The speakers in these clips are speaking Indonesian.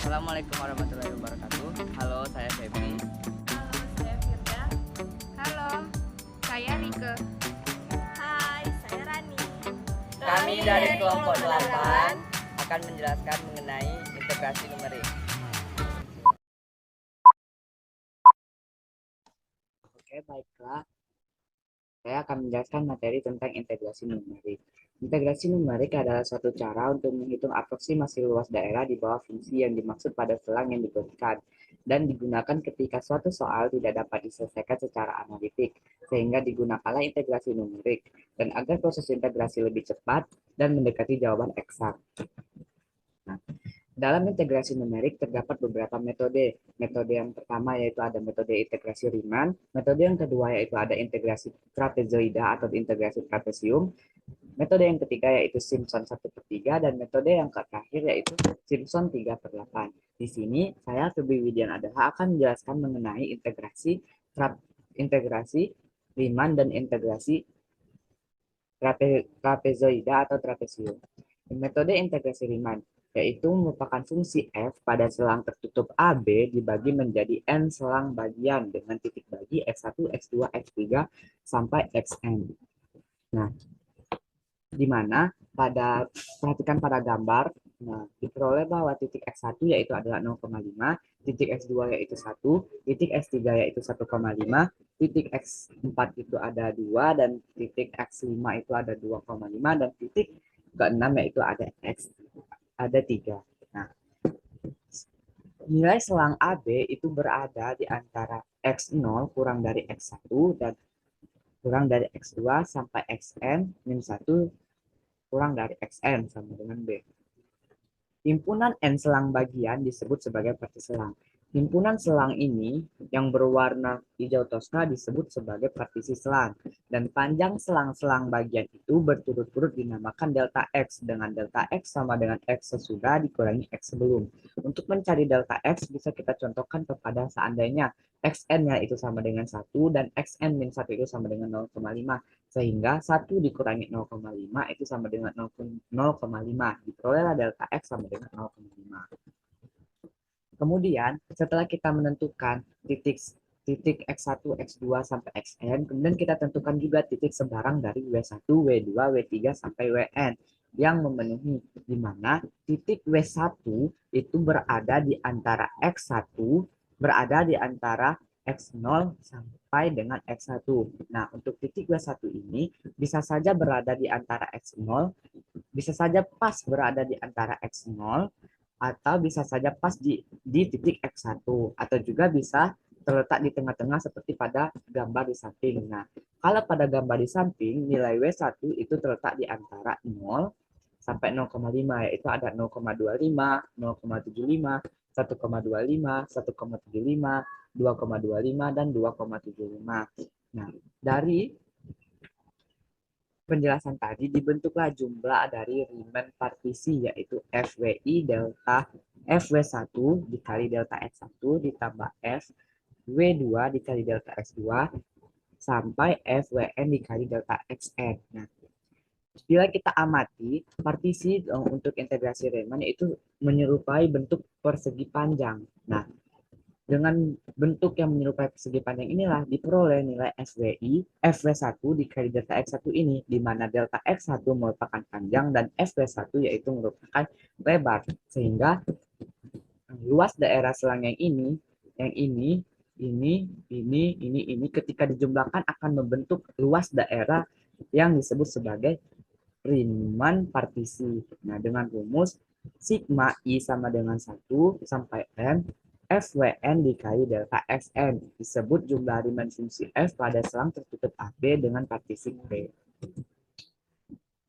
Assalamualaikum warahmatullahi wabarakatuh. Halo, saya Febri. Halo, saya Firda. Halo, saya Rike. Hai, saya Rani. Kami dari kelompok 8 akan menjelaskan mengenai integrasi numerik. Oke, baiklah. Saya akan menjelaskan materi tentang integrasi numerik. Integrasi numerik adalah suatu cara untuk menghitung aproksimasi luas daerah di bawah fungsi yang dimaksud pada selang yang diberikan dan digunakan ketika suatu soal tidak dapat diselesaikan secara analitik, sehingga digunakanlah integrasi numerik dan agar proses integrasi lebih cepat dan mendekati jawaban eksak. Nah, dalam integrasi numerik terdapat beberapa metode. Metode yang pertama yaitu ada metode integrasi Riemann. Metode yang kedua yaitu ada integrasi trapezoida atau integrasi trapesium. Metode yang ketiga yaitu Simpson 1/3 dan metode yang terakhir yaitu Simpson 3/8. Di sini saya Febri Widian Adaha akan menjelaskan mengenai integrasi Riemann dan integrasi trapezoida atau trapesium. Metode integrasi Riemann yaitu merupakan fungsi f pada selang tertutup AB dibagi menjadi n selang bagian dengan titik bagi x1, x2, x3 sampai xn. Nah, di mana perhatikan pada gambar, nah, diperoleh bahwa titik x1 yaitu adalah 0,5, titik x2 yaitu 1, titik x3 yaitu 1,5, titik x4 itu ada 2, dan titik x5 itu ada 2,5, dan titik ke-6 yaitu ada 3. Nah, nilai selang AB itu berada di antara x0 kurang dari x1 dan kurang dari x2 sampai xn min 1 kurang dari xn sama dengan B. Himpunan n selang bagian disebut sebagai partisi selang. Himpunan selang ini yang berwarna hijau toska disebut sebagai partisi selang. Dan panjang selang-selang bagian itu berturut-turut dinamakan delta X, dengan delta X sama dengan X sesudah dikurangi X sebelum. Untuk mencari delta X bisa kita contohkan kepada seandainya Xn-nya itu sama dengan 1 dan Xn min 1 itu sama dengan 0,5. Sehingga 1 dikurangi 0,5 itu sama dengan 0,5. Diperolehlah delta X sama dengan 0,5. Kemudian setelah kita menentukan titik x1, x2 sampai xn, kemudian kita tentukan juga titik sebarang dari w1, w2, w3 sampai wn yang memenuhi, di mana titik w1 itu berada di antara x1 berada di antara x0 sampai dengan x1. Nah, untuk titik w1 ini bisa saja berada di antara x0, bisa saja pas berada di antara x0, atau bisa saja pas di titik X1, atau juga bisa terletak di tengah-tengah seperti pada gambar di samping. Nah, kalau pada gambar di samping, nilai W1 itu terletak di antara 0 sampai 0,5, yaitu ada 0,25, 0,75, 1,25, 1,75, 2,25, dan 2,75. Nah, dari penjelasan tadi dibentuklah jumlah dari Riemann partisi, yaitu FWI delta FW1 dikali delta X1 ditambah FW2 dikali delta X2 sampai FWN dikali delta XN. Nah, bila kita amati partisi untuk integrasi Riemann itu menyerupai bentuk persegi panjang. Nah, dengan bentuk yang menyerupai persegi panjang inilah diperoleh nilai FW1 dikali delta X1 ini, di mana delta X1 merupakan panjang dan FW1 yaitu merupakan lebar. Sehingga luas daerah selang yang ini ketika dijumlahkan akan membentuk luas daerah yang disebut sebagai Riemann partisi. Nah, dengan rumus sigma I sama dengan 1 sampai M FWN dikali delta XN disebut jumlah Riemann fungsi F pada selang tertutup AB dengan partisi P.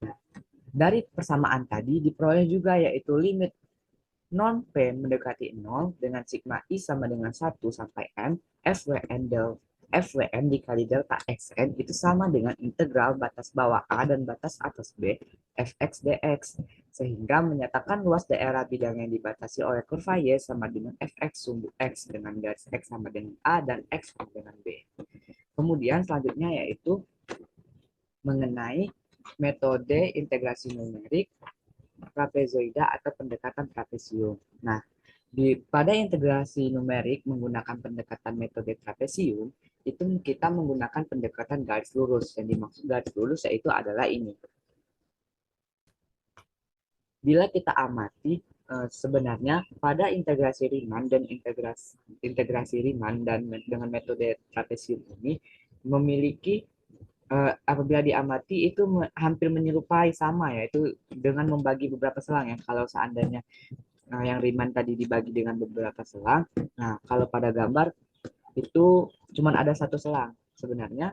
Nah, dari persamaan tadi diperoleh juga yaitu limit non P mendekati 0 dengan sigma I sama dengan 1 sampai M FWN dikali delta XN itu sama dengan integral batas bawah A dan batas atas B fx dx, sehingga menyatakan luas daerah bidang yang dibatasi oleh kurva Y sama dengan fx sumbu X dengan garis X sama dengan A dan X sama dengan B. Kemudian selanjutnya yaitu mengenai metode integrasi numerik trapezoida atau pendekatan trapesium. Nah, Pada integrasi numerik menggunakan pendekatan metode trapesium, itu kita menggunakan pendekatan garis lurus. Yang dimaksud garis lurus yaitu adalah ini. Bila kita amati, sebenarnya pada integrasi Riemann dan integrasi Riemann dan dengan metode trapesium ini memiliki, apabila diamati itu hampir menyerupai sama, yaitu dengan membagi beberapa selang ya. Kalau seandainya yang Riemann tadi dibagi dengan beberapa selang, nah kalau pada gambar itu cuma ada satu selang. Sebenarnya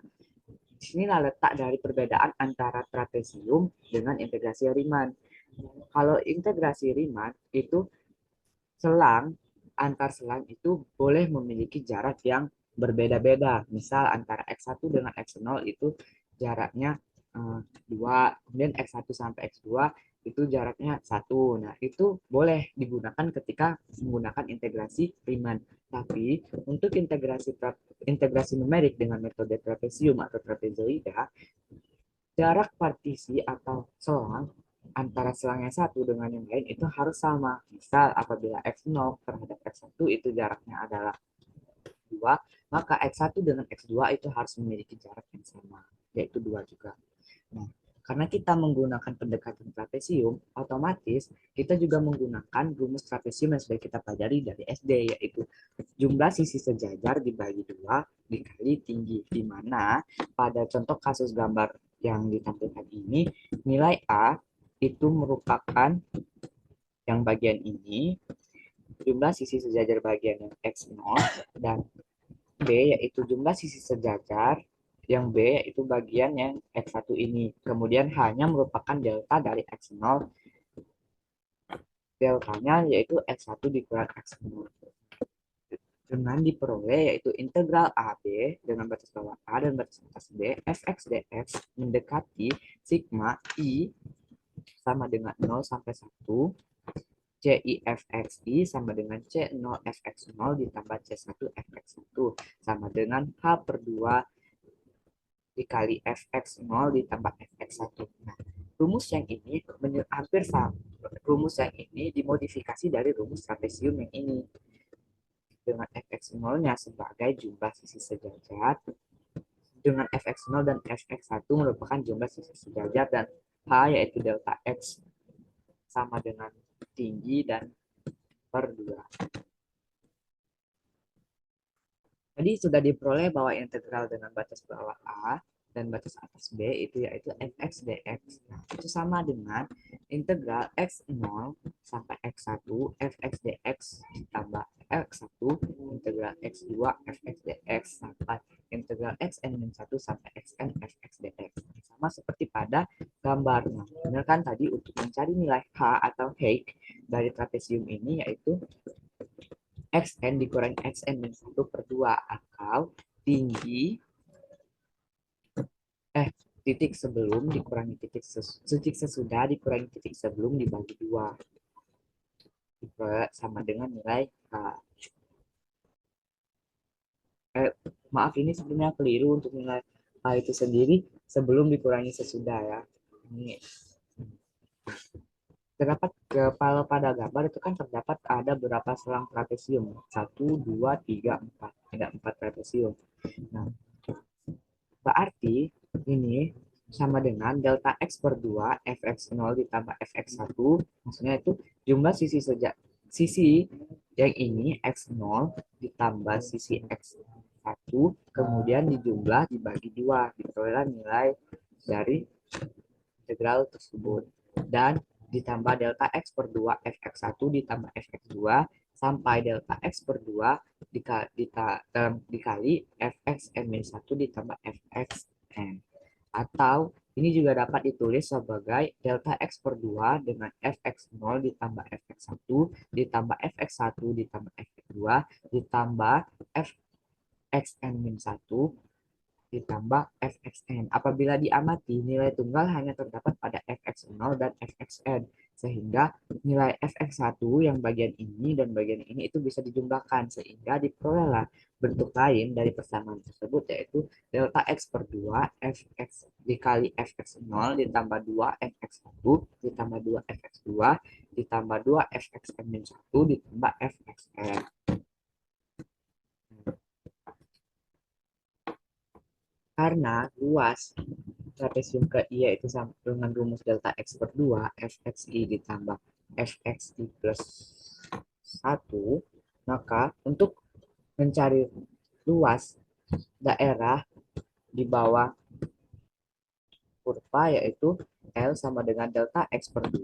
di sinilah letak dari perbedaan antara trapesium dengan integrasi Riemann. Kalau integrasi Riemann itu selang, antar selang itu boleh memiliki jarak yang berbeda-beda. Misal antara X1 dengan X0 itu jaraknya 2, kemudian X1 sampai X2 itu jaraknya 1. Nah, itu boleh digunakan ketika menggunakan integrasi Riemann. Tapi untuk integrasi numerik dengan metode trapesium atau trapezoida, jarak partisi atau selang antara selang yang satu dengan yang lain itu harus sama. Misal apabila X0 terhadap X1 itu jaraknya adalah 2, maka X1 dengan X2 itu harus memiliki jarak yang sama, yaitu 2 juga. Nah, karena kita menggunakan pendekatan trapesium, otomatis kita juga menggunakan rumus trapesium yang sudah kita pelajari dari SD, yaitu jumlah sisi sejajar dibagi 2 dikali tinggi, di mana pada contoh kasus gambar yang ditampilkan ini, nilai A itu merupakan yang bagian ini, jumlah sisi sejajar bagian yang X0, dan B yaitu jumlah sisi sejajar yang B yaitu bagian yang X1 ini. Kemudian hanya merupakan delta dari X0, deltanya yaitu X1 dikurang X0. Dengan diperoleh yaitu integral AB dengan batas bawah A dan batas atas B, fx dx mendekati sigma I sama dengan 0 sampai 1, CIFXI sama dengan C0FX0 ditambah C1FX1 sama dengan H/2 dikali Fx0 ditambah Fx1. Nah, rumus yang ini hampir sama. Rumus yang ini dimodifikasi dari rumus trapesium yang ini. Dengan Fx0-nya sebagai jumlah sisi sejajar, dengan Fx0 dan Fx1 merupakan jumlah sisi sejajar, dan H yaitu delta X sama dengan tinggi dan per 2. Jadi sudah diperoleh bahwa integral dengan batas bawah A dan batas atas B itu yaitu fx dx. Nah, itu sama dengan integral x0 sampai x1 fx dx ditambah x1 integral x2 fx dx sampai integral xn-1 sampai xn fx dx. Sama seperti pada gambar. Nah, benar kan tadi untuk mencari nilai H atau H dari trapesium ini yaitu xn dikurangi xn-1 per 2 atau tinggi titik sebelum dikurangi titik sesudah dikurangi titik sebelum dibagi 2 sama dengan nilai H. Maaf ini sebenarnya keliru untuk nilai H itu sendiri sebelum dikurangi sesudah ya. Ini terdapat kalau pada gambar itu kan terdapat ada beberapa selang trapesium 1, 2, 3, 4 ada 4 trapesium. Nah, berarti ini sama dengan delta X per 2 Fx0 ditambah Fx1, maksudnya itu jumlah sisi yang ini X0 ditambah sisi X1 kemudian dijumlah dibagi 2 diperoleh nilai dari integral tersebut, dan ditambah delta X per 2 Fx1 ditambah Fx2 sampai delta X per 2 dikali Fxn-1 ditambah Fxn. Atau ini juga dapat ditulis sebagai delta X per 2 dengan Fx0 ditambah Fx1 ditambah Fx1 ditambah Fx2 ditambah Fxn-1 ditambah Fxn. Apabila diamati, nilai tunggal hanya terdapat pada Fx0 dan Fxn. Sehingga nilai fx1 yang bagian ini dan bagian ini itu bisa dijumlahkan sehingga diperolehlah bentuk lain dari persamaan tersebut, yaitu delta x per 2 fx dikali fx0 ditambah 2 fx1 ditambah 2 fx2 ditambah 2 fxn-1 ditambah fxn. Karena luas trapesium ke I yaitu sama dengan rumus delta x per 2 fxi ditambah fxi plus 1, maka untuk mencari luas daerah di bawah kurva yaitu L sama dengan delta x per 2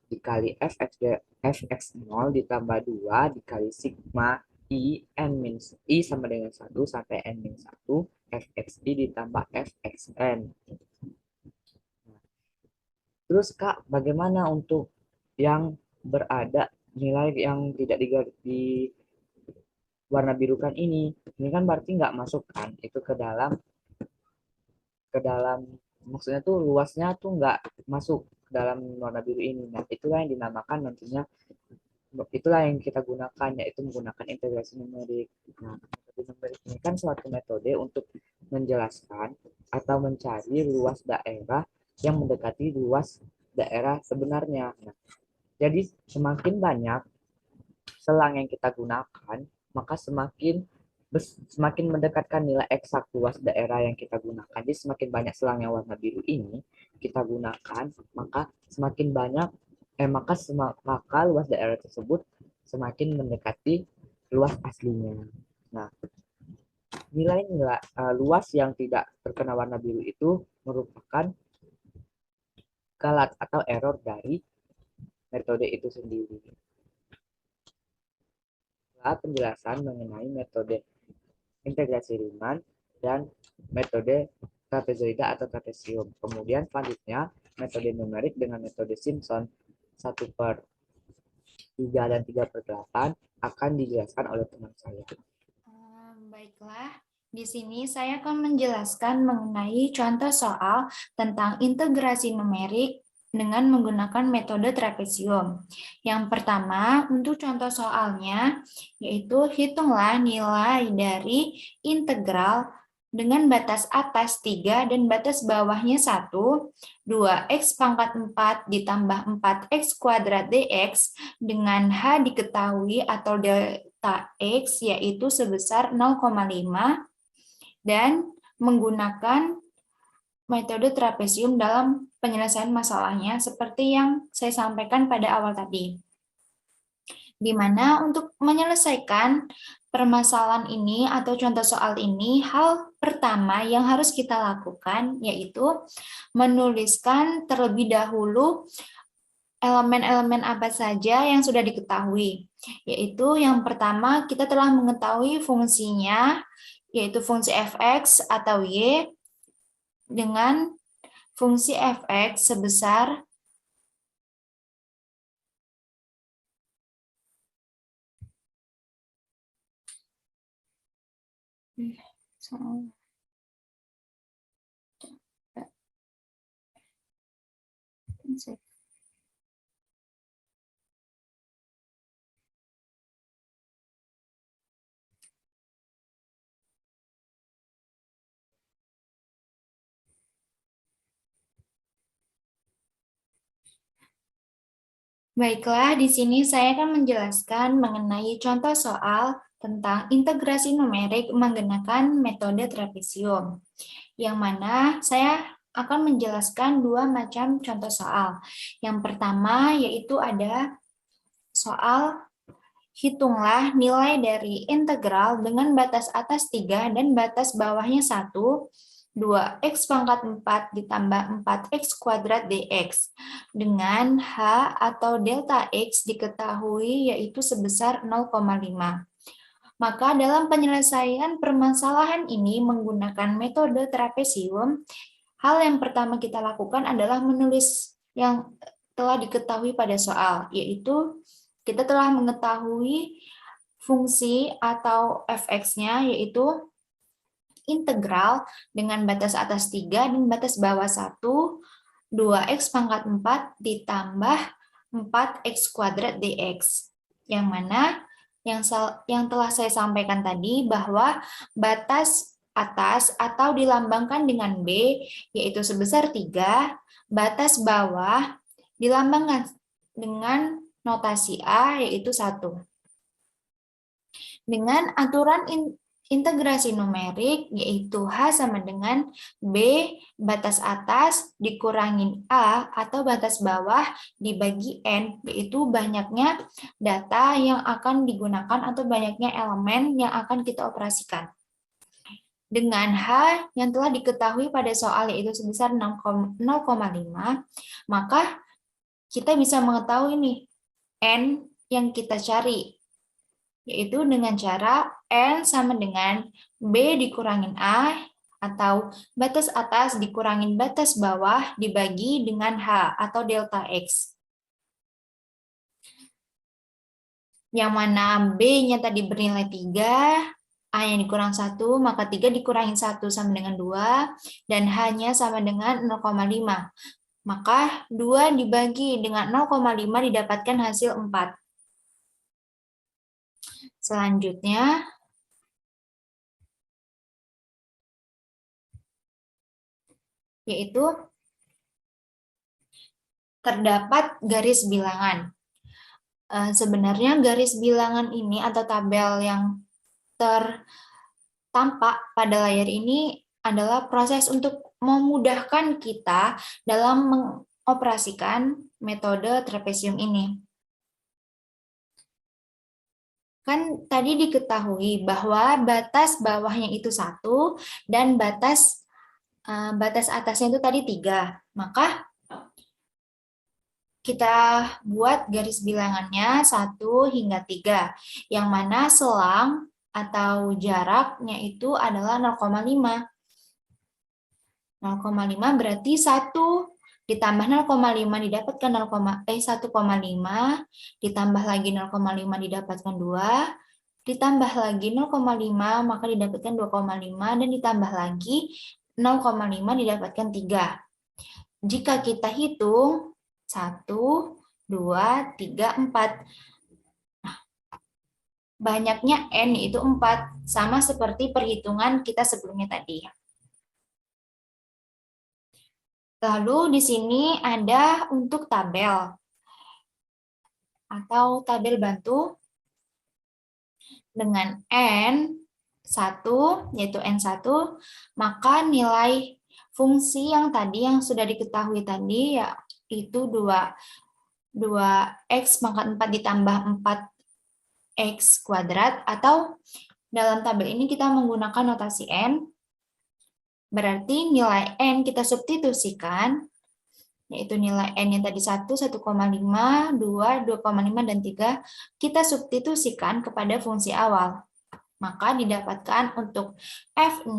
dikali fx0 ditambah 2 dikali sigma I I sama dengan 1 sampai n-1 fxi ditambah fxn. Terus Kak, bagaimana untuk yang berada nilai yang tidak di warna birukan ini? Ini kan berarti nggak masuk kan itu ke dalam maksudnya tuh luasnya tuh nggak masuk ke dalam warna biru ini. Nah, itulah yang dinamakan nantinya, itulah yang kita gunakan, yaitu menggunakan integrasi numerik. Nah, integrasi numerik ini kan suatu metode untuk menjelaskan atau mencari luas daerah yang mendekati luas daerah sebenarnya. Nah, jadi semakin banyak selang yang kita gunakan, maka semakin mendekatkan nilai eksak luas daerah yang kita gunakan. Jadi semakin banyak selang yang warna biru ini kita gunakan, maka semakin banyak maka luas daerah tersebut semakin mendekati luas aslinya. Nah, nilai-nilai luas yang tidak terkena warna biru itu merupakan galat atau error dari metode itu sendiri. Setelah penjelasan mengenai metode integrasi Riemann dan metode trapezoida atau trapesium. Kemudian selanjutnya metode numerik dengan metode Simpson 1/3 dan 3/8 akan dijelaskan oleh teman saya. Baiklah, di sini saya akan menjelaskan mengenai contoh soal tentang integrasi numerik dengan menggunakan metode trapesium. Yang pertama, untuk contoh soalnya, yaitu hitunglah nilai dari integral dengan batas atas 3 dan batas bawahnya 1, 2x pangkat 4 ditambah 4x kuadrat dx dengan h diketahui atau delta x yaitu sebesar 0,5 dan menggunakan metode trapesium dalam penyelesaian masalahnya seperti yang saya sampaikan pada awal tadi. Di mana untuk menyelesaikan permasalahan ini atau contoh soal ini, hal pertama yang harus kita lakukan yaitu menuliskan terlebih dahulu elemen-elemen apa saja yang sudah diketahui. Yaitu yang pertama kita telah mengetahui fungsinya, yaitu fungsi fx atau y dengan fungsi fx sebesar Baiklah, di sini saya akan menjelaskan mengenai contoh soal tentang integrasi numerik menggunakan metode trapesium, yang mana saya akan menjelaskan dua macam contoh soal. Yang pertama yaitu ada soal hitunglah nilai dari integral dengan batas atas 3 dan batas bawahnya 1, 2x pangkat 4 ditambah 4x kuadrat dx dengan h atau delta x diketahui yaitu sebesar 0,5. Maka dalam penyelesaian permasalahan ini menggunakan metode trapesium, hal yang pertama kita lakukan adalah menulis yang telah diketahui pada soal, yaitu kita telah mengetahui fungsi atau fx-nya yaitu integral dengan batas atas 3 dan batas bawah 1, 2x pangkat 4 ditambah 4x² dx. Yang mana yang telah saya sampaikan tadi bahwa batas atas atau dilambangkan dengan B yaitu sebesar 3, batas bawah dilambangkan dengan notasi A yaitu 1. Dengan aturan integrasi numerik yaitu H sama dengan B batas atas dikurangin A atau batas bawah dibagi N, yaitu banyaknya data yang akan digunakan atau banyaknya elemen yang akan kita operasikan. Dengan H yang telah diketahui pada soal yaitu sebesar 0,5, maka kita bisa mengetahui nih N yang kita cari, yaitu dengan cara N sama dengan B dikurangin A atau batas atas dikurangin batas bawah dibagi dengan H atau delta X. Yang mana B-nya tadi bernilai 3, A-nya dikurang 1, maka 3 dikurangin 1 sama dengan 2, dan H-nya sama dengan 0,5. Maka 2 dibagi dengan 0,5 didapatkan hasil 4. Selanjutnya, yaitu terdapat garis bilangan. Sebenarnya garis bilangan ini atau tabel yang tertampak pada layar ini adalah proses untuk memudahkan kita dalam mengoperasikan metode trapesium ini. Kan tadi diketahui bahwa batas bawahnya itu 1 dan batas atasnya itu tadi 3. Maka kita buat garis bilangannya 1 hingga 3, yang mana selang atau jaraknya itu adalah 0,5. 0,5 berarti 1 ditambah 0,5 didapatkan 1,5, ditambah lagi 0,5 didapatkan 2, ditambah lagi 0,5 maka didapatkan 2,5, dan ditambah lagi 0,5 didapatkan 3. Jika kita hitung 1, 2, 3, 4. Nah, banyaknya N yaitu 4, sama seperti perhitungan kita sebelumnya tadi. Lalu di sini ada untuk tabel atau tabel bantu dengan N1 yaitu N1, maka nilai fungsi yang tadi yang sudah diketahui tadi yaitu 2x pangkat 4 ditambah 4x kuadrat, atau dalam tabel ini kita menggunakan notasi N. Berarti nilai N kita substitusikan, yaitu nilai N yang tadi 1, 1,5, 2, 2,5, dan 3, kita substitusikan kepada fungsi awal. Maka didapatkan untuk F0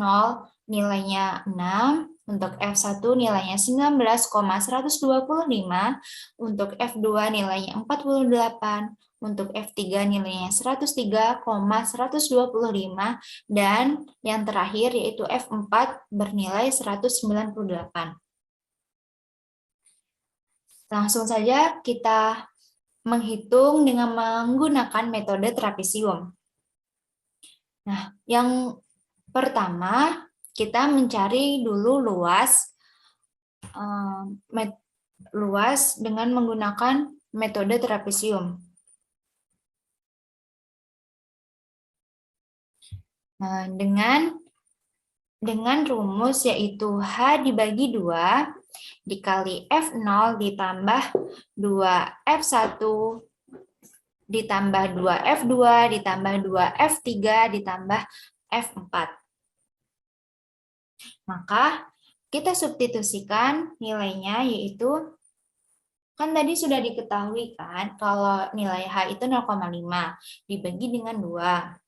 nilainya 6, untuk F1 nilainya 19,125, untuk F2 nilainya 48, untuk F3 nilainya 103,125, dan yang terakhir yaitu F4 bernilai 198. Langsung saja kita menghitung dengan menggunakan metode trapesium. Nah, yang pertama kita mencari dulu luas dengan menggunakan metode trapesium. Nah, dengan rumus yaitu H dibagi 2 dikali F0 ditambah 2F1 ditambah 2F2 ditambah 2F3 ditambah F4. Maka kita substitusikan nilainya, yaitu kan tadi sudah diketahui kan kalau nilai H itu 0,5 dibagi dengan 2.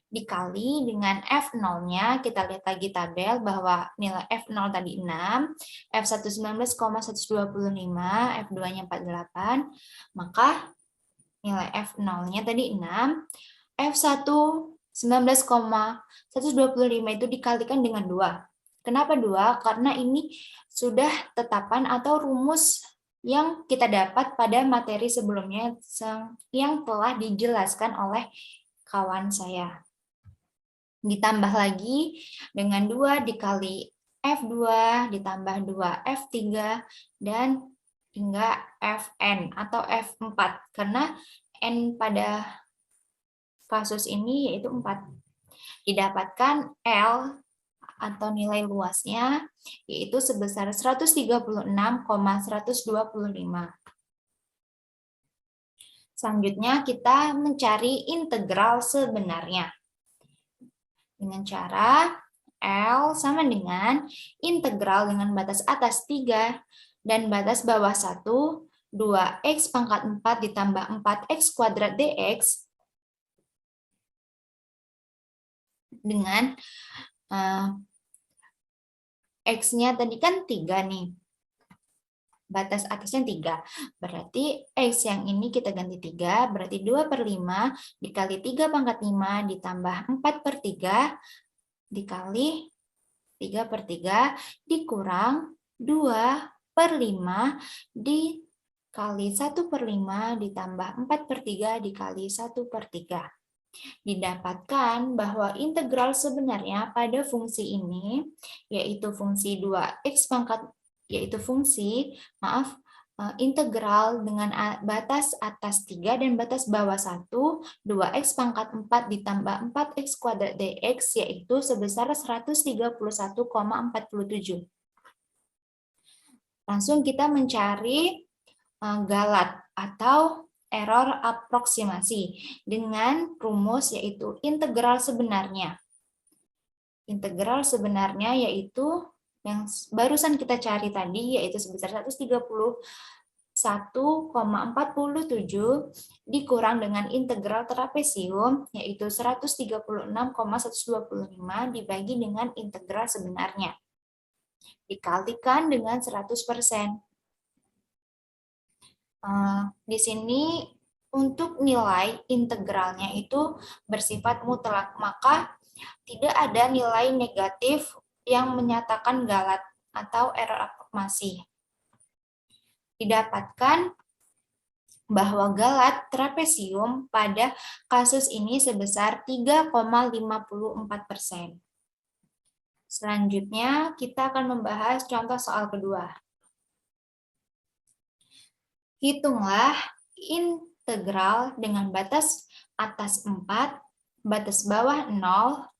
Dikali dengan F0-nya, kita lihat lagi tabel bahwa nilai F0 tadi 6, F1 19,125, F2-nya 48, maka nilai F0-nya tadi 6, F1 19,125 itu dikalikan dengan 2. Kenapa 2? Karena ini sudah tetapan atau rumus yang kita dapat pada materi sebelumnya yang telah dijelaskan oleh kawan saya. Ditambah lagi dengan 2 dikali F2 ditambah 2 F3 dan hingga Fn atau F4 karena N pada kasus ini yaitu 4. Didapatkan L atau nilai luasnya yaitu sebesar 136,125. Selanjutnya kita mencari integral sebenarnya. Dengan cara L sama dengan integral dengan batas atas 3 dan batas bawah 1, 2x pangkat 4 ditambah 4x kuadrat dx dengan x-nya tadi kan 3 nih. Batas atasnya 3. Berarti x yang ini kita ganti 3, berarti 2/5 dikali 3 pangkat 5 ditambah 4/3 dikali 3/3 dikurang 2/5 dikali 1/5 ditambah 4/3 dikali 1/3. Didapatkan bahwa integral sebenarnya pada fungsi ini yaitu fungsi 2x pangkat integral dengan batas atas 3 dan batas bawah 1, 2x pangkat 4 ditambah 4x kuadrat dx yaitu sebesar 131,47. Langsung kita mencari galat atau error aproksimasi dengan rumus yaitu integral sebenarnya. Integral sebenarnya yaitu yang barusan kita cari tadi yaitu sebesar 131,47 dikurang dengan integral trapesium yaitu 136,125 dibagi dengan integral sebenarnya. Dikalikan dengan 100%. Di sini untuk nilai integralnya itu bersifat mutlak, maka tidak ada nilai negatif yang menyatakan galat atau error aproksimasi. Didapatkan bahwa galat trapesium pada kasus ini sebesar 3,54%. Selanjutnya kita akan membahas contoh soal kedua. Hitunglah integral dengan batas atas 4, batas bawah 0,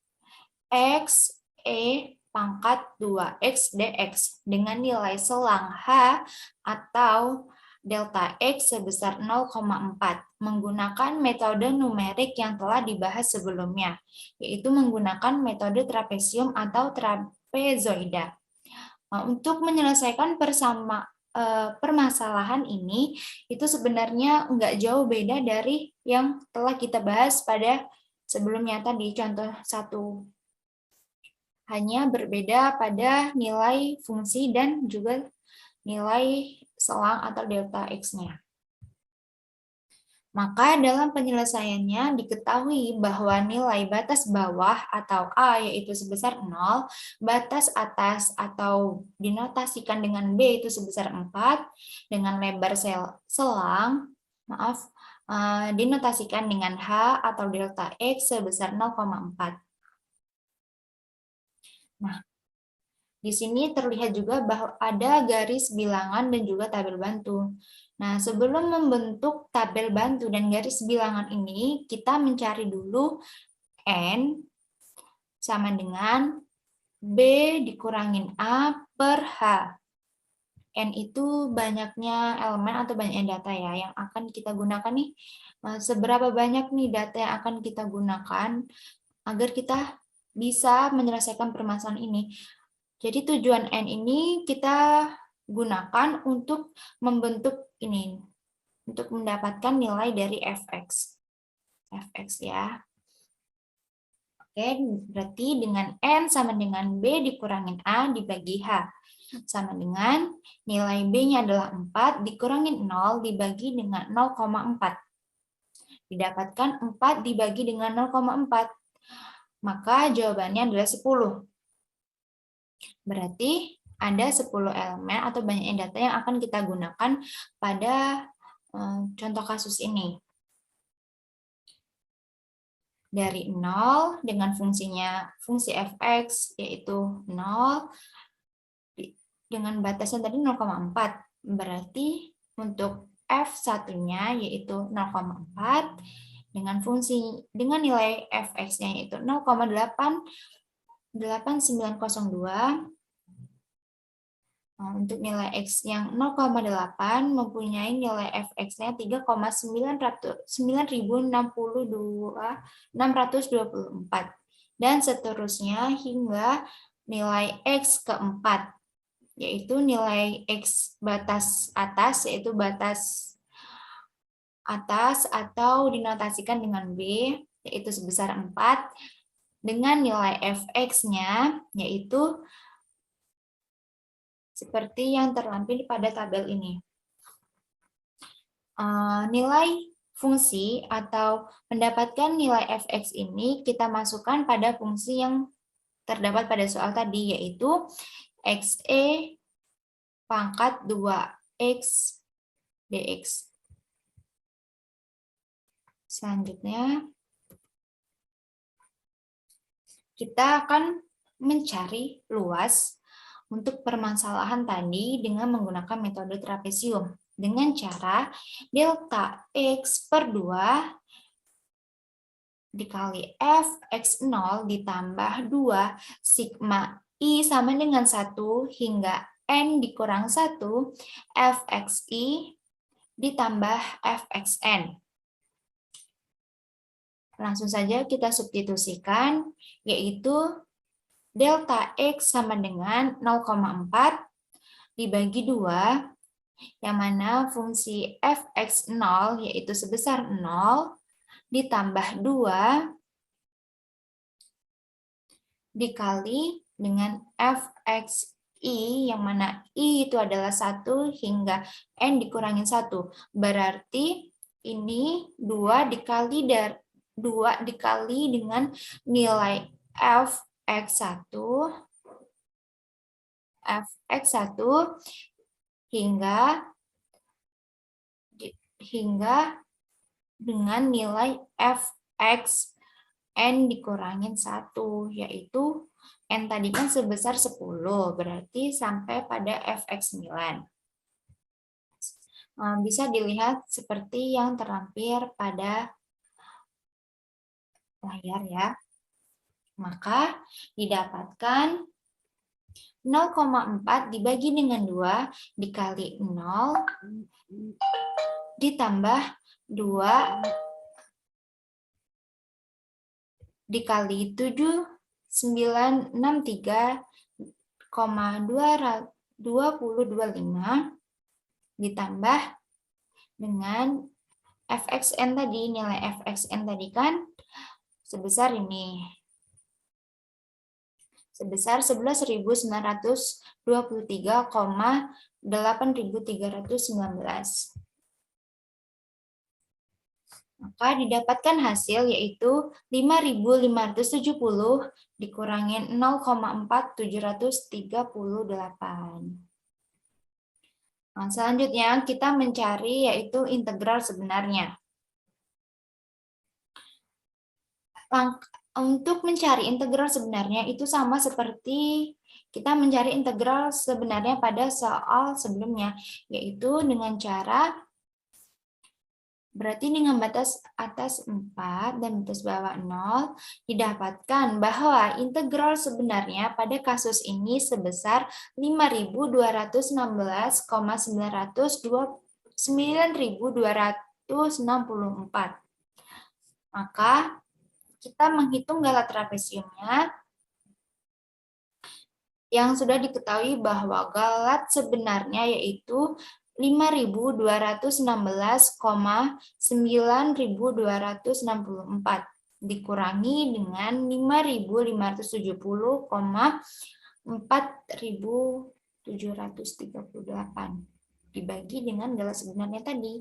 x, e, pangkat 2x dx dengan nilai selang h atau delta x sebesar 0,4 menggunakan metode numerik yang telah dibahas sebelumnya, yaitu menggunakan metode trapesium atau trapezoida. Untuk menyelesaikan permasalahan ini itu sebenarnya nggak jauh beda dari yang telah kita bahas pada sebelumnya tadi contoh 1. Hanya berbeda pada nilai fungsi dan juga nilai selang atau delta x-nya. Maka dalam penyelesaiannya diketahui bahwa nilai batas bawah atau A yaitu sebesar 0, batas atas atau dinotasikan dengan B itu sebesar 4, dengan lebar selang, dinotasikan dengan H atau delta X sebesar 0,4. Nah, di sini terlihat juga bahwa ada garis bilangan dan juga tabel bantu. Nah, sebelum membentuk tabel bantu dan garis bilangan ini, kita mencari dulu N sama dengan B dikurangin A per H. N itu banyaknya elemen atau banyaknya data ya yang akan kita gunakan nih. Seberapa banyak nih data yang akan kita gunakan agar kita bisa menyelesaikan permasalahan ini. Jadi tujuan N ini kita gunakan untuk membentuk ini, untuk mendapatkan nilai dari fx. Fx ya. Oke, berarti dengan N sama dengan B dikurangin A dibagi H. Sama dengan nilai B-nya adalah 4 dikurangin 0 dibagi dengan 0,4. Didapatkan 4 dibagi dengan 0,4. Maka jawabannya adalah 10. Berarti ada 10 elemen atau banyak data yang akan kita gunakan pada contoh kasus ini. Dari 0 dengan fungsi fx yaitu 0 dengan batasnya tadi 0,4. Berarti untuk f1-nya yaitu 0,4 dengan nilai fx-nya yaitu 0,8902. Untuk nilai X yang 0,8 mempunyai nilai fx-nya 3,962.624 dan seterusnya hingga nilai X keempat, yaitu nilai X batas atas, yaitu batas atas atau dinotasikan dengan B, yaitu sebesar 4, dengan nilai fx-nya yaitu seperti yang terlampir pada tabel ini. Nilai fungsi atau mendapatkan nilai fx ini kita masukkan pada fungsi yang terdapat pada soal tadi, yaitu xe pangkat 2x dx. Selanjutnya, kita akan mencari luas untuk permasalahan tadi dengan menggunakan metode trapesium dengan cara delta X per 2 dikali fx0 ditambah 2 sigma I sama dengan 1 hingga N dikurang 1 fxi ditambah fxn. Langsung saja kita substitusikan, yaitu delta X sama dengan 0,4 dibagi 2, yang mana fungsi fx0 yaitu sebesar 0 ditambah 2 dikali dengan fxi, yang mana I itu adalah 1 hingga N dikurangin 1. Berarti ini 2 dikali dengan nilai fx1 hingga dengan nilai fx n dikurangin 1, yaitu n tadi kan sebesar 10, berarti sampai pada fx9. Bisa dilihat seperti yang terlampir pada layar ya. Maka didapatkan 0,4 dibagi dengan 2 dikali 0 ditambah 2 dikali 7963,2025 ditambah dengan fxn tadi, nilai fxn tadi kan sebesar ini, sebesar 11.923,8319. Maka didapatkan hasil yaitu 5.570 dikurangin 0,4738. Nah, selanjutnya kita mencari yaitu integral sebenarnya. Untuk mencari integral sebenarnya itu sama seperti kita mencari integral sebenarnya pada soal sebelumnya, yaitu dengan cara berarti dengan batas atas 4 dan batas bawah 0, didapatkan bahwa integral sebenarnya pada kasus ini sebesar 5.219,924. Maka kita menghitung galat trapesiumnya, yang sudah diketahui bahwa galat sebenarnya yaitu 5.219,9.264 dikurangi dengan 5.570,4.738 dibagi dengan galat sebenarnya tadi,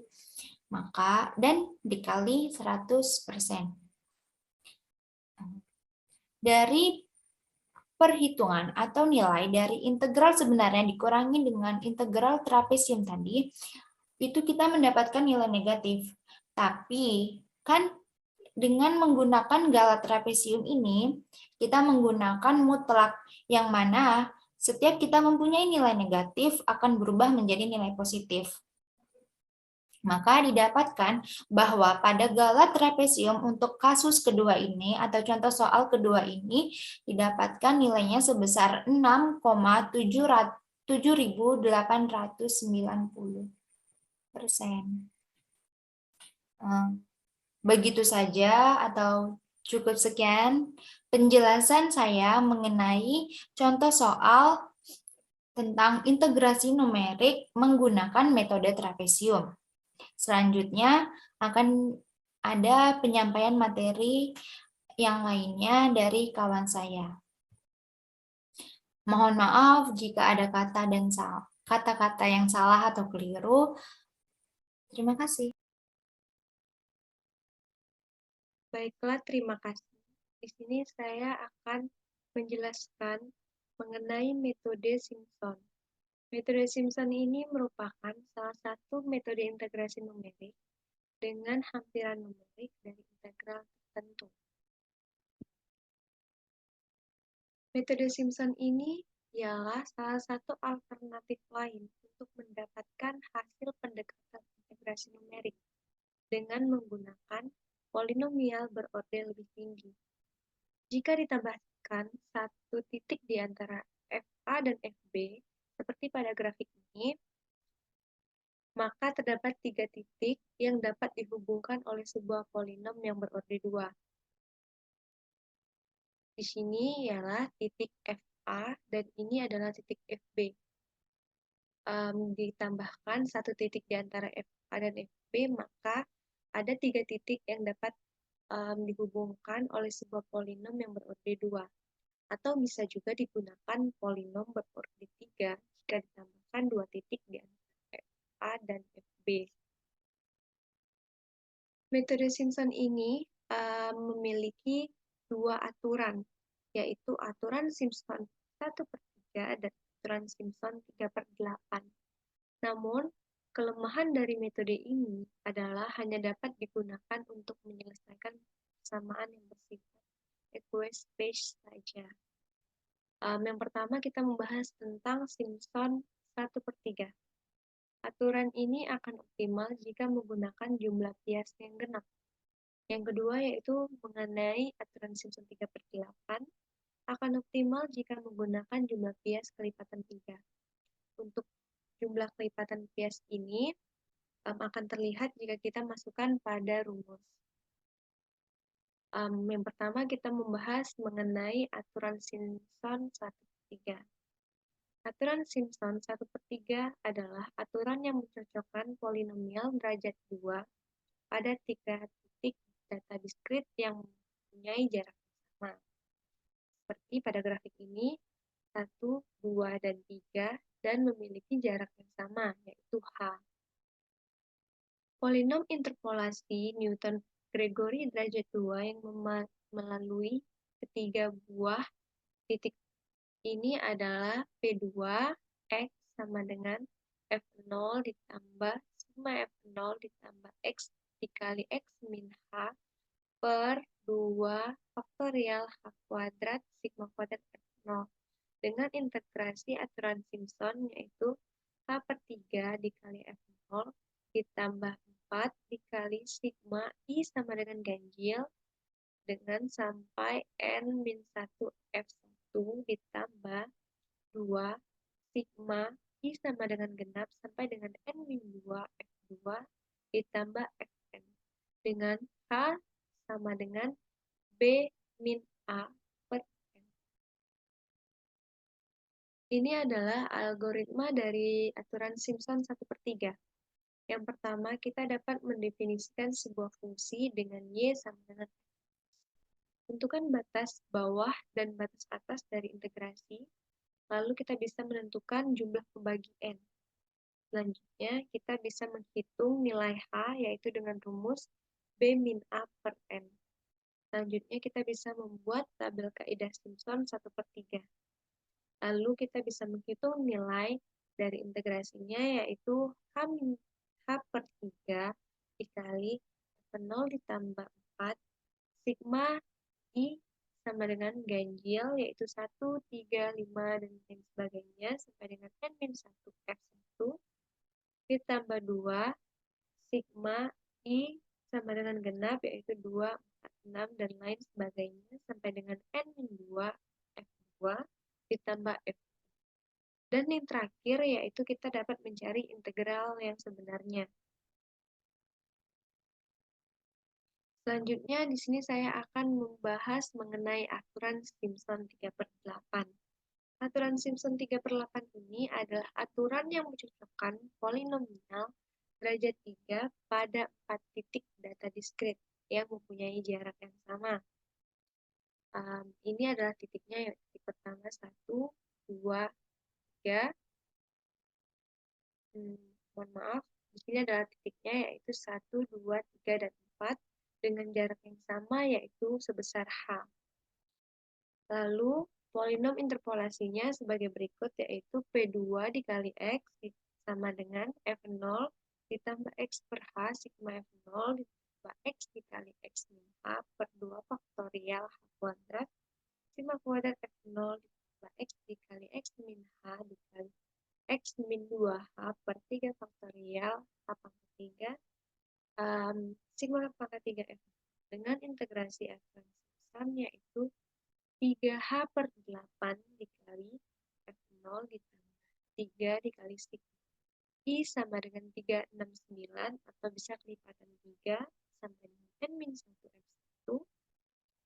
maka dan dikali 100%. Dari perhitungan atau nilai dari integral sebenarnya dikurangi dengan integral trapesium tadi, itu kita mendapatkan nilai negatif. Tapi kan dengan menggunakan galat trapesium ini, kita menggunakan mutlak, yang mana setiap kita mempunyai nilai negatif akan berubah menjadi nilai positif. Maka didapatkan bahwa pada galat trapesium untuk kasus kedua ini atau contoh soal kedua ini didapatkan nilainya sebesar 6,7890%. Begitu saja atau cukup sekian penjelasan saya mengenai contoh soal tentang integrasi numerik menggunakan metode trapesium. Selanjutnya akan ada penyampaian materi yang lainnya dari kawan saya. Mohon maaf jika ada kata-kata yang salah atau keliru. Terima kasih. Baiklah, terima kasih. Di sini saya akan menjelaskan mengenai metode Simpson. Metode Simpson ini merupakan salah satu metode integrasi numerik dengan hampiran numerik dari integral tertentu. Metode Simpson ini ialah salah satu alternatif lain untuk mendapatkan hasil pendekatan integrasi numerik dengan menggunakan polinomial berorde lebih tinggi. Jika ditambahkan satu titik di antara FA dan FB, seperti pada grafik ini, maka terdapat 3 titik yang dapat dihubungkan oleh sebuah polinom yang berorde 2. Di sini ialah titik FA dan ini adalah titik FB. Ditambahkan satu titik di antara FA dan FB, maka ada 3 titik yang dapat dihubungkan oleh sebuah polinom yang berorde 2. Atau bisa juga digunakan polinom berorde 3 jika ditambahkan 2 titik di antara FA dan FB. Metode Simpson ini memiliki 2 aturan, yaitu aturan Simpson 1/3 dan aturan Simpson 3/8. Namun, kelemahan dari metode ini adalah hanya dapat digunakan untuk menyelesaikan persamaan yang bersifat equispace saja. Yang pertama kita membahas tentang Simpson 1/3. Aturan ini akan optimal jika menggunakan jumlah bias yang genap. Yang kedua yaitu mengenai aturan Simpson 3/8 akan optimal jika menggunakan jumlah bias kelipatan 3. Untuk jumlah kelipatan bias ini akan terlihat jika kita masukkan pada rumus. Yang pertama kita membahas mengenai aturan Simpson 1/3. Aturan Simpson 1/3 adalah aturan yang mencocokkan polinomial derajat 2 pada 3 titik data diskrit yang mempunyai jarak sama. Seperti pada grafik ini, 1, 2, dan 3, dan memiliki jarak yang sama, yaitu H. Polinom interpolasi Newton-Gregory derajat 2 yang melalui ketiga buah titik ini adalah P2 X sama dengan F0 ditambah sigma F0 ditambah X dikali X min H per 2 faktorial H kuadrat sigma kuadrat F0 dengan integrasi aturan Simpson yaitu H/3 dikali F0 ditambah 4 dikali sigma I sama dengan ganjil dengan sampai N-1 F1 ditambah 2 sigma I sama dengan genap sampai dengan N-2 F2 ditambah Fn dengan H sama dengan B min A per N. Ini adalah algoritma dari aturan Simpson 1/3. Yang pertama, kita dapat mendefinisikan sebuah fungsi dengan Y sama dengan F. Tentukan batas bawah dan batas atas dari integrasi, lalu kita bisa menentukan jumlah pembagi N. Selanjutnya, kita bisa menghitung nilai H, yaitu dengan rumus B min A per N. Selanjutnya kita bisa membuat tabel kaidah Simpson 1/3. Lalu kita bisa menghitung nilai dari integrasinya, yaitu H/3 dikali F0 ditambah 4 sigma I sama dengan ganjil, yaitu 1, 3, 5, dan lain sebagainya, sampai dengan N-1 F1 ditambah 2 sigma I sama dengan genap, yaitu 2, 4, 6, dan lain sebagainya, sampai dengan N-2 F2 ditambah F. Dan yang terakhir, yaitu kita dapat mencari integral yang sebenarnya. Selanjutnya, di sini saya akan membahas mengenai aturan Simpson 3/8. Aturan Simpson 3/8 ini adalah aturan yang mencocokkan polinomial derajat 3 pada 4 titik data diskrit yang mempunyai jarak yang sama. Ini adalah titiknya, yaitu titik pertama 1, 2, 3. Mohon maaf, di sini adalah titiknya, yaitu 1, 2, 3, dan 4 dengan jarak yang sama, yaitu sebesar H. Lalu, polinom interpolasinya sebagai berikut, yaitu P2 dikali X sama dengan F0 ditambah X per H sigma F0 ditambah X dikali X min H per 2 faktorial H kuadrat sigma kuadrat F0 ditambah X dikali X min H dikali X min 2H per 3 faktorial H pangkat 3 sigma pangkat 3 F dengan integrasi aturan Simpson, yaitu 3H/8 dikali F0 ditambah 3 dikali sigma I sama dengan 369, atau bisa kelipatan 3 sampai dengan N-1 F1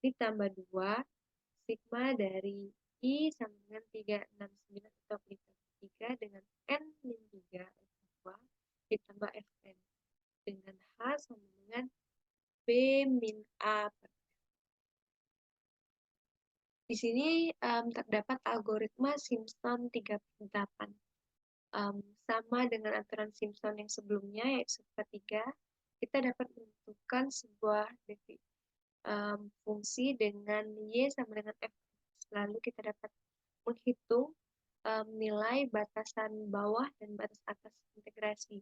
ditambah 2 sigma dari I sama dengan 369 atau kelipatan 3 dengan N-3 F2 ditambah Fn dengan H sama dengan B min A per. Di sini terdapat algoritma Simpson 3/8. Sama dengan aturan Simpson yang sebelumnya, yaitu 1/3, kita dapat menentukan sebuah fungsi dengan Y sama dengan F. Lalu kita dapat menghitung nilai batasan bawah dan batas atas integrasi.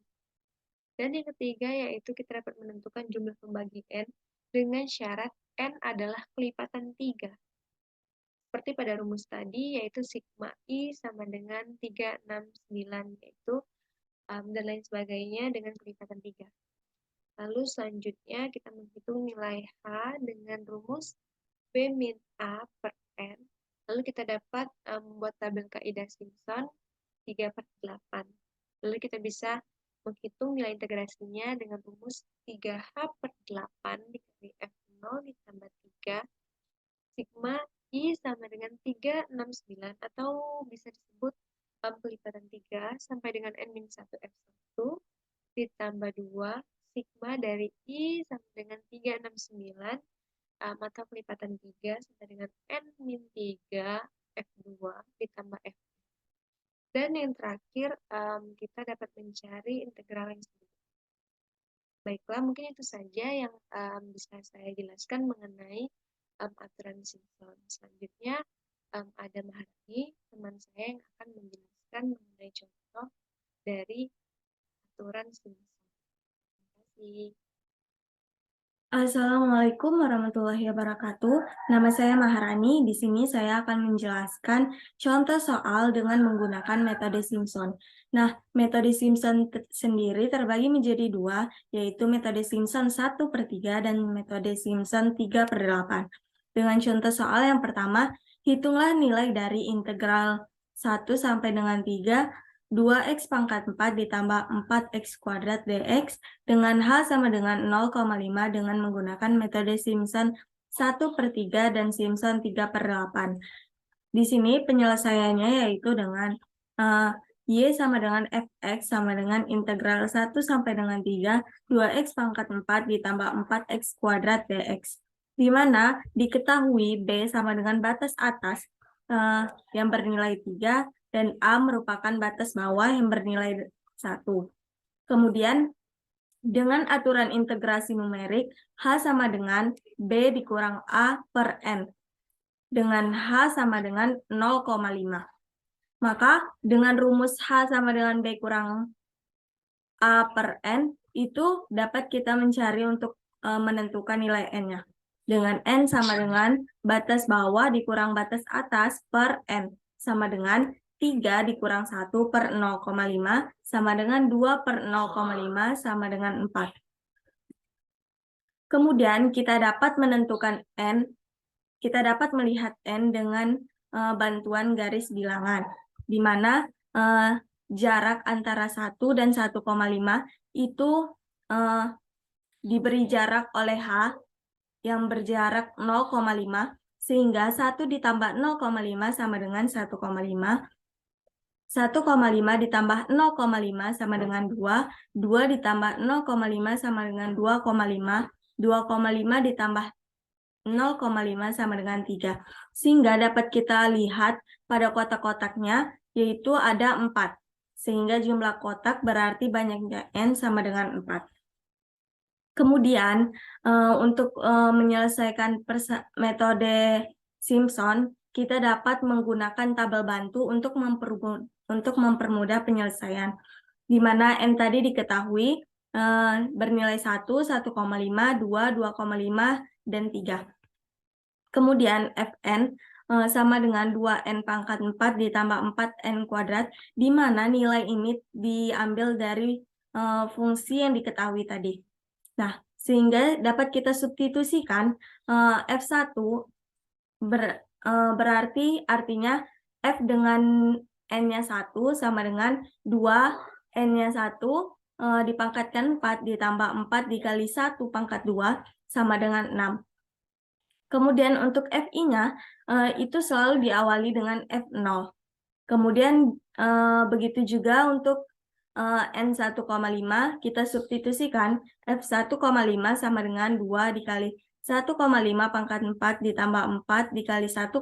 Dan yang ketiga, yaitu kita dapat menentukan jumlah pembagi N dengan syarat N adalah kelipatan 3. Seperti pada rumus tadi, yaitu sigma I sama dengan 369, yaitu dan lain sebagainya dengan kelipatan 3. Lalu selanjutnya kita menghitung nilai H dengan rumus B min A per N. Lalu kita dapat membuat tabel kaidah Simpson 3/8. Lalu kita bisa menghitung nilai integrasinya dengan rumus 3H/8 dikali F0 ditambah 3 sigma I sama dengan 369, atau bisa disebut kelipatan 3 sampai dengan N-1 F1 ditambah 2 sigma dari I sama dengan 369 atau kelipatan 3 sampai dengan N-3 F2 ditambah F. Dan yang terakhir, kita dapat mencari integral yang sebenarnya. Baiklah, mungkin itu saja yang bisa saya jelaskan mengenai aturan Simpson. Selanjutnya, ada Maharani, teman saya, yang akan menjelaskan mengenai contoh dari aturan Simpson. Terima kasih. Assalamualaikum warahmatullahi wabarakatuh. Nama saya Maharani. Di sini saya akan menjelaskan contoh soal dengan menggunakan metode Simpson. Nah, metode Simpson sendiri terbagi menjadi dua, yaitu metode Simpson 1/3 dan metode Simpson 3/8. Dengan contoh soal yang pertama, hitunglah nilai dari integral 1 sampai dengan 3, 2x pangkat 4 ditambah 4x kuadrat dx dengan H sama dengan 0,5 dengan menggunakan metode Simpson 1/3 dan Simpson 3/8. Di sini penyelesaiannya yaitu dengan Y sama dengan Fx sama dengan integral 1 sampai dengan 3, 2x pangkat 4 ditambah 4x kuadrat dx. Di mana diketahui B sama dengan batas atas yang bernilai 3, dan A merupakan batas bawah yang bernilai 1. Kemudian, Dengan aturan integrasi numerik, H sama dengan B dikurang A per N. Dengan H sama dengan 0,5. Maka dengan rumus H sama dengan B kurang A per N, itu dapat kita mencari untuk menentukan nilai N-nya. Dengan N sama dengan batas bawah dikurang batas atas per N. Sama dengan 3 dikurang 1 per 0,5 sama dengan 2 per 0,5 sama dengan 4. Kemudian kita dapat menentukan N, kita dapat melihat N dengan bantuan garis bilangan, di mana jarak antara 1 dan 1,5 itu diberi jarak oleh H yang berjarak 0,5, sehingga 1 ditambah 0,5 sama dengan 1,5, 1,5 ditambah 0,5 sama dengan 2, 2 ditambah 0,5 sama dengan 2,5, 2,5 ditambah 0,5 sama dengan 3. Sehingga dapat kita lihat pada kotak-kotaknya, yaitu ada 4. Sehingga jumlah kotak berarti banyaknya N sama dengan 4. Kemudian, untuk menyelesaikan metode Simpson, kita dapat menggunakan tabel bantu untuk mempermudah penyelesaian, di mana N tadi diketahui bernilai 1, 1,5, 2, 2,5, dan 3. Kemudian Fn sama dengan 2N pangkat 4 ditambah 4N kuadrat, di mana nilai ini diambil dari fungsi yang diketahui tadi. Nah, sehingga dapat kita substitusikan F1 berarti artinya F dengan N-nya 1 sama dengan 2 N-nya 1 dipangkatkan 4 ditambah 4 dikali 1 pangkat 2 sama dengan 6. Kemudian untuk FI-nya itu selalu diawali dengan F0. Kemudian begitu juga untuk N1,5, kita substitusikan F1,5 sama dengan 2 dikali 1,5 pangkat 4 ditambah 4 dikali 1,5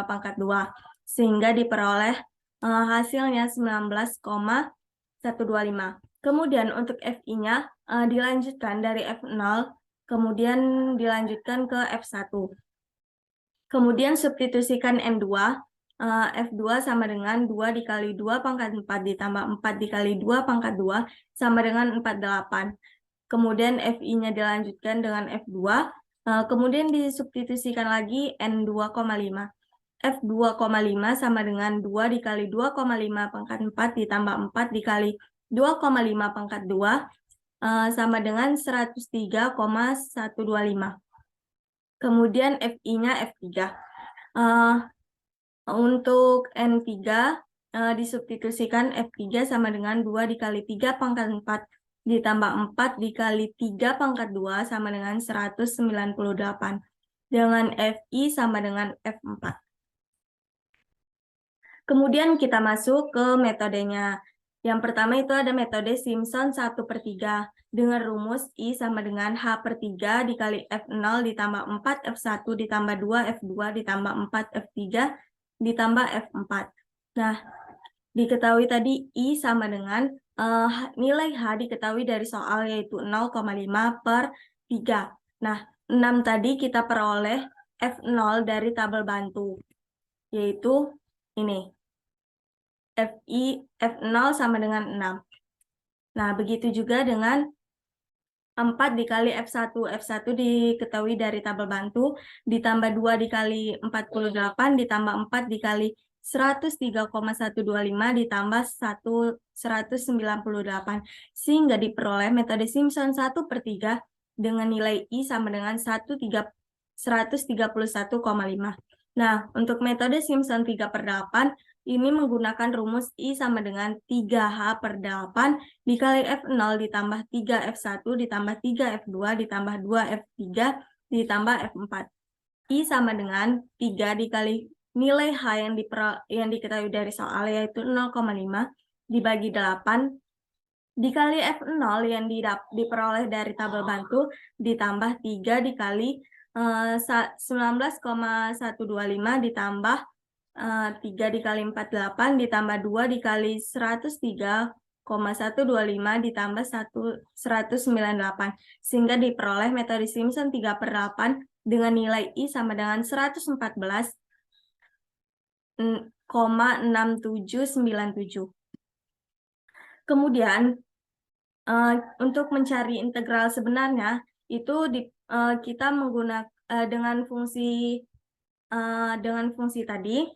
pangkat 2. Sehingga diperoleh hasilnya 19,125. Kemudian untuk FI-nya dilanjutkan dari F0, kemudian dilanjutkan ke F1. Kemudian substitusikan N2, F2 sama dengan 2 dikali 2 pangkat 4 ditambah 4 dikali 2 pangkat 2 sama dengan 48. Kemudian FI-nya dilanjutkan dengan F2, kemudian disubstitusikan lagi N2,5. F2,5 sama dengan 2 dikali 2,5 pangkat 4 ditambah 4 dikali 2,5 pangkat 2 sama dengan 103,125. Kemudian FI-nya F3. Untuk N3 disubstitusikan F3 sama dengan 2 dikali 3 pangkat 4 ditambah 4 dikali 3 pangkat 2 sama dengan 198. Dengan FI sama dengan F4. Kemudian kita masuk ke metodenya. Yang pertama itu ada metode Simpson 1/3 dengan rumus I sama dengan H per 3 dikali F0 ditambah 4 F1 ditambah 2 F2 ditambah 4 F3 ditambah F4. Nah, diketahui tadi I sama dengan nilai H diketahui dari soal yaitu 0,5 per 3. Nah, 6 tadi kita peroleh F0 dari tabel bantu, yaitu ini. F0 sama dengan 6. Nah, begitu juga dengan 4 dikali F1. F1 diketahui dari tabel bantu, ditambah 2 dikali 48, ditambah 4 dikali 103,125, ditambah 198. Sehingga diperoleh metode Simpson 1/3 dengan nilai I sama dengan 131,5. Nah, untuk metode Simpson 3/8, ini menggunakan rumus I sama dengan 3H per 8 dikali F0 ditambah 3F1 ditambah 3F2 ditambah 2F3 ditambah F4. I sama dengan 3 dikali nilai H yang diketahui dari soal yaitu 0,5 dibagi 8 dikali F0 yang diperoleh dari tabel bantu ditambah 3 dikali 19,125 ditambah 3 dikali 48 ditambah 2 dikali 103,125 125 ditambah 198, sehingga diperoleh metode Simpson 3/8 dengan nilai I sama dengan 114,6797. Kemudian untuk mencari integral sebenarnya itu kita menggunakan dengan fungsi tadi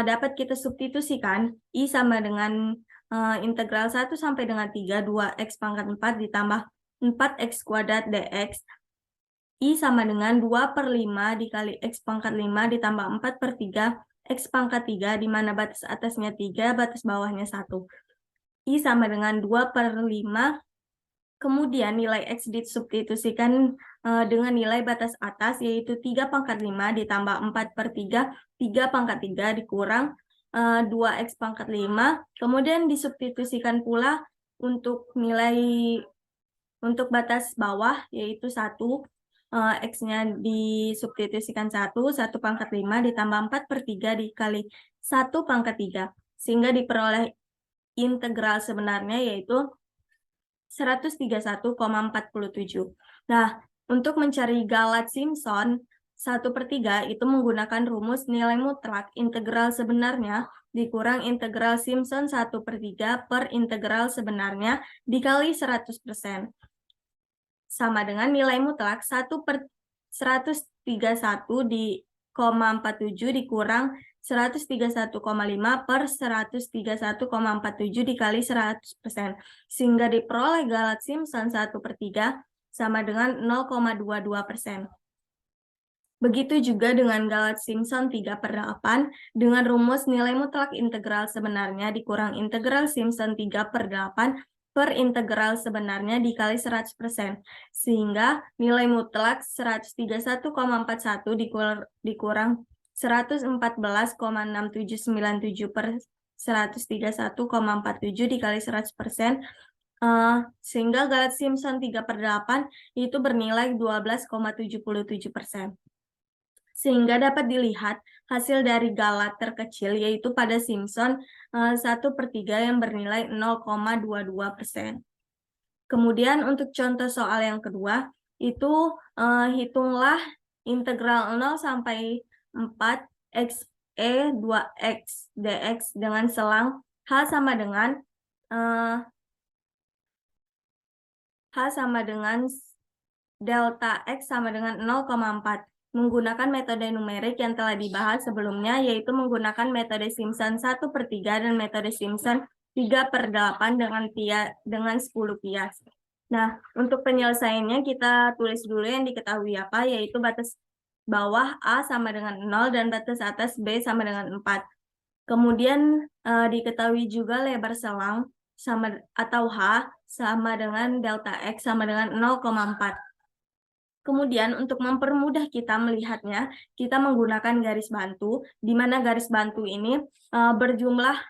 dapat kita substitusikan I sama dengan integral 1 sampai dengan 3 2x pangkat 4 ditambah 4x kuadrat dx. I sama dengan 2/5 dikali x pangkat 5 ditambah 4/3 x pangkat 3, di mana batas atasnya 3, batas bawahnya 1. I sama dengan 2/5, kemudian nilai X disubstitusikan dengan nilai batas atas, yaitu 3/5 ditambah 4/3, 3/3 dikurang 2X pangkat 5, kemudian disubstitusikan pula untuk batas bawah, yaitu 1, X-nya disubstitusikan 1, 1/5 ditambah 4/3 dikali 1/3, sehingga diperoleh integral sebenarnya yaitu 131,47. Nah, untuk mencari Galat-Simpson 1/3 itu menggunakan rumus nilai mutlak integral sebenarnya dikurang integral Simpson 1/3 per integral sebenarnya dikali 100%. Sama dengan nilai mutlak 131,47 dikurang 131,5 per 131,47 dikali 100%, sehingga diperoleh Galat-Simpson 1/3 sama dengan 0,22%. Begitu juga dengan Galat-Simpson 3/8 dengan rumus nilai mutlak integral sebenarnya dikurang integral Simpson 3/8 per integral sebenarnya dikali 100%, sehingga nilai mutlak 131,41 dikurang 114,6797 per 131,47 dikali 100%, sehingga Galat-Simpson 3/8 itu bernilai 12,77%. Sehingga dapat dilihat hasil dari Galat terkecil yaitu pada Simpson 1/3 yang bernilai 0,22%. Kemudian untuk contoh soal yang kedua, itu hitunglah integral 0 sampai 4 x e 2x dx dengan selang H sama dengan delta X sama dengan 0,4 menggunakan metode numerik yang telah dibahas sebelumnya, yaitu menggunakan metode Simpson 1/3 dan metode Simpson 3/8 dengan 10 kias. Nah, untuk penyelesaiannya kita tulis dulu yang diketahui apa, yaitu batas bawah A sama dengan 0 dan batas atas B sama dengan 4. Kemudian diketahui juga lebar selang atau H sama dengan delta X sama dengan 0,4. Kemudian untuk mempermudah kita melihatnya, kita menggunakan garis bantu, di mana garis bantu ini berjumlah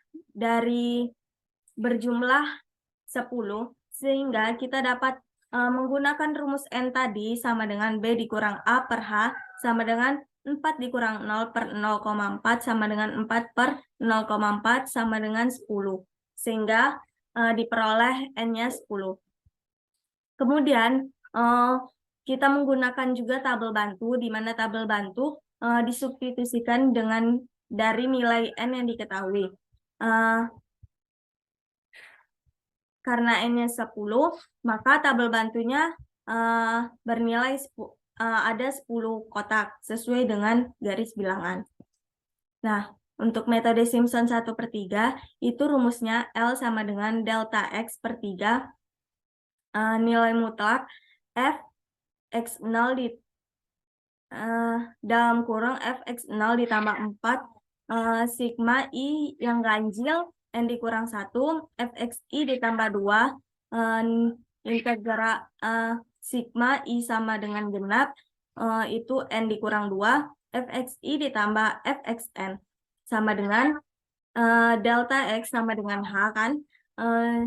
10, sehingga kita dapat menggunakan rumus N tadi sama dengan B dikurang A per H sama dengan 4 dikurang 0 per 0,4 sama dengan 4 per 0,4 sama dengan 10. Sehingga diperoleh N-nya 10. Kemudian kita menggunakan juga tabel bantu, di mana tabel bantu disubstitusikan dari nilai N yang diketahui. Karena N-nya 10, maka tabel bantunya bernilai ada 10 kotak sesuai dengan garis bilangan. Nah, untuk metode Simpson 1/3 itu rumusnya L sama dengan delta X per 3 nilai mutlak F X0 dalam kurung Fx0 ditambah 4 sigma I yang ganjil N dikurang 1 Fxi ditambah 2 integral sigma I sama dengan genap itu N dikurang 2 Fxi ditambah Fxn sama dengan delta X sama dengan H kan,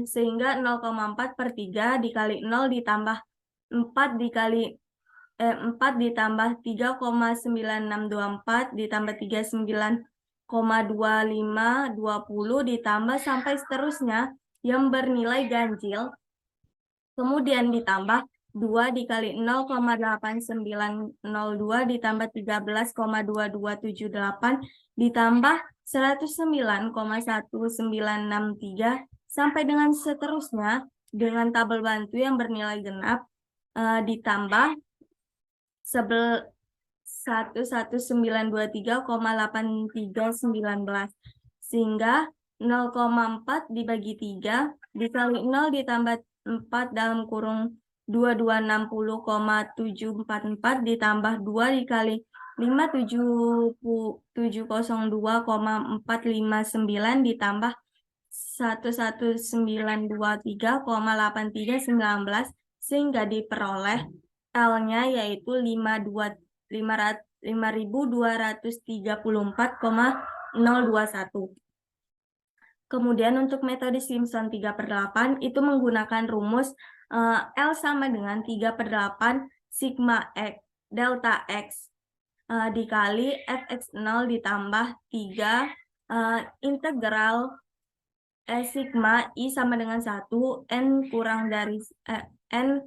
sehingga 0,4/3 dikali 0 ditambah 4 ditambah 3,9624 ditambah 39,2520 ditambah sampai seterusnya yang bernilai ganjil, kemudian ditambah 2 dikali 0,8902 ditambah 13,2278 ditambah 109,1963 sampai dengan seterusnya dengan tabel bantu yang bernilai genap ditambah 11923,8319 sehingga 0,4 dibagi 3 dikali 0 ditambah 4 dalam kurung 2260,744 ditambah 2 dikali 5702,459 ditambah 11923,8319 sehingga diperoleh L-nya yaitu 5234,021. Kemudian untuk metode Simpson 3/8 itu menggunakan rumus L sama dengan 3/8 sigma X delta X dikali fx0 ditambah 3 integral sigma I sama dengan 1 N kurang dari N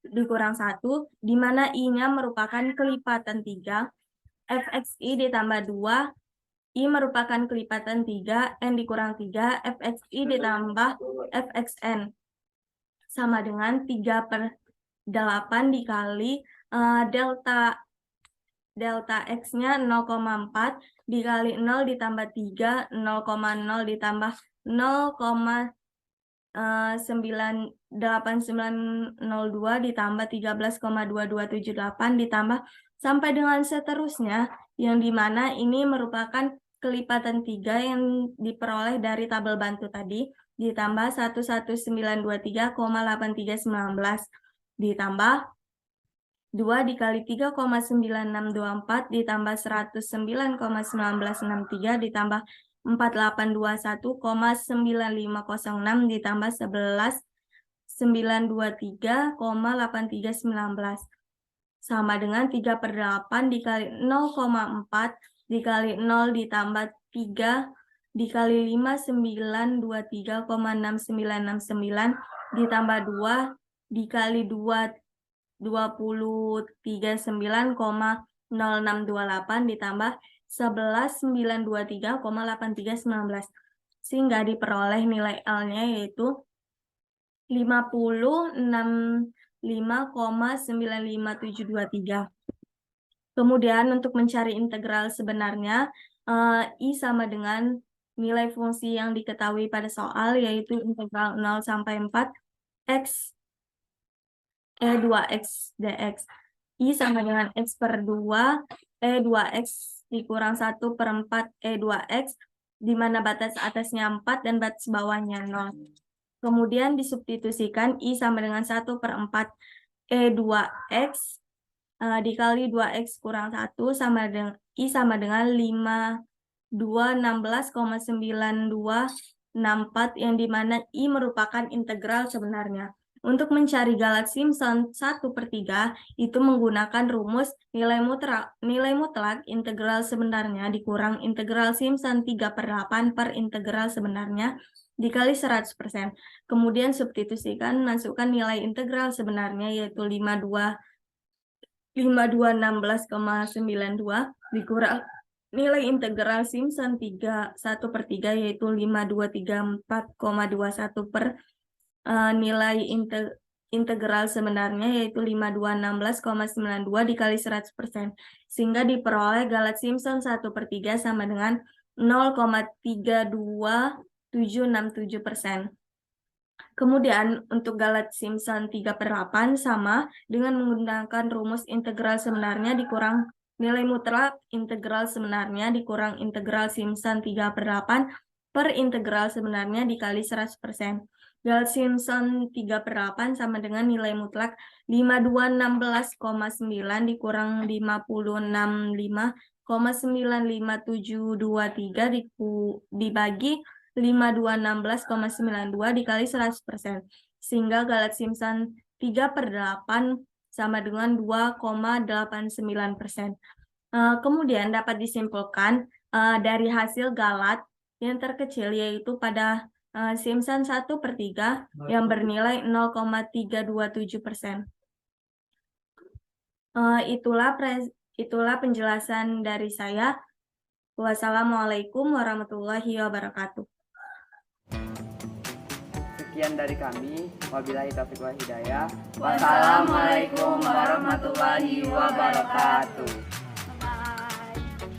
dikurang 1 di mana I-nya merupakan kelipatan 3 fxi ditambah 2 I merupakan kelipatan 3, N dikurang 3, fxi ditambah fxn. Sama dengan 3/8 dikali delta X-nya 0,4 dikali 0 ditambah 3, 0,0 ditambah 0,8902 ditambah 13,2278 ditambah sampai dengan seterusnya yang dimana ini merupakan kelipatan 3 yang diperoleh dari tabel bantu tadi ditambah 11923,8319 ditambah 2 dikali 3,9624 ditambah 109,1963 ditambah 4821,9506 ditambah 11923,8319 sama dengan 3/8 dikali 0,4 dikali 0 ditambah 3 dikali 5923,6969 ditambah 2 dikali 239,0628 ditambah 11923,8319 sehingga diperoleh nilai L-nya yaitu 5065,95723. Kemudian untuk mencari integral sebenarnya I sama dengan nilai fungsi yang diketahui pada soal yaitu integral 0 sampai 4 X E2X dx. I sama dengan X per 2 E2X dikurang 1/4 E2X di mana batas atasnya 4 dan batas bawahnya 0. Kemudian disubstitusikan I sama dengan 1/4 E2X dikali 2X kurang 1 sama dengan I sama dengan 5216,9264 yang dimana I merupakan integral sebenarnya. Untuk mencari galat Simpson 1/3 itu menggunakan rumus nilai mutlak integral sebenarnya dikurang integral Simpson 3/8 per integral sebenarnya dikali 100%. Kemudian substitusikan masukkan nilai integral sebenarnya yaitu 5216,92 dikurang nilai integral Simpson 1/3 yaitu 5234,21 per nilai integral sebenarnya yaitu 5216,92 dikali 100% sehingga diperoleh galat Simpson 1/3 sama dengan 0,32767%. Kemudian untuk galat Simpson 3/8 sama dengan menggunakan rumus integral sebenarnya dikurang nilai mutlak integral sebenarnya dikurang integral Simpson 3/8 per integral sebenarnya dikali 100%. Galat Simpson 3/8 sama dengan nilai mutlak 5216,9 dikurang 565,95723 dibagi 5216,92 dikali 100%. Sehingga galat Simpson 3/8 sama dengan 2,89%. Kemudian dapat disimpulkan dari hasil galat yang terkecil yaitu pada Simpson 1/3 yang bernilai 0,327%. Itulah penjelasan dari saya. Wassalamualaikum warahmatullahi wabarakatuh. Sekian dari kami. Wabillahi taufiq wal hidayah. Wassalamualaikum warahmatullahi wabarakatuh.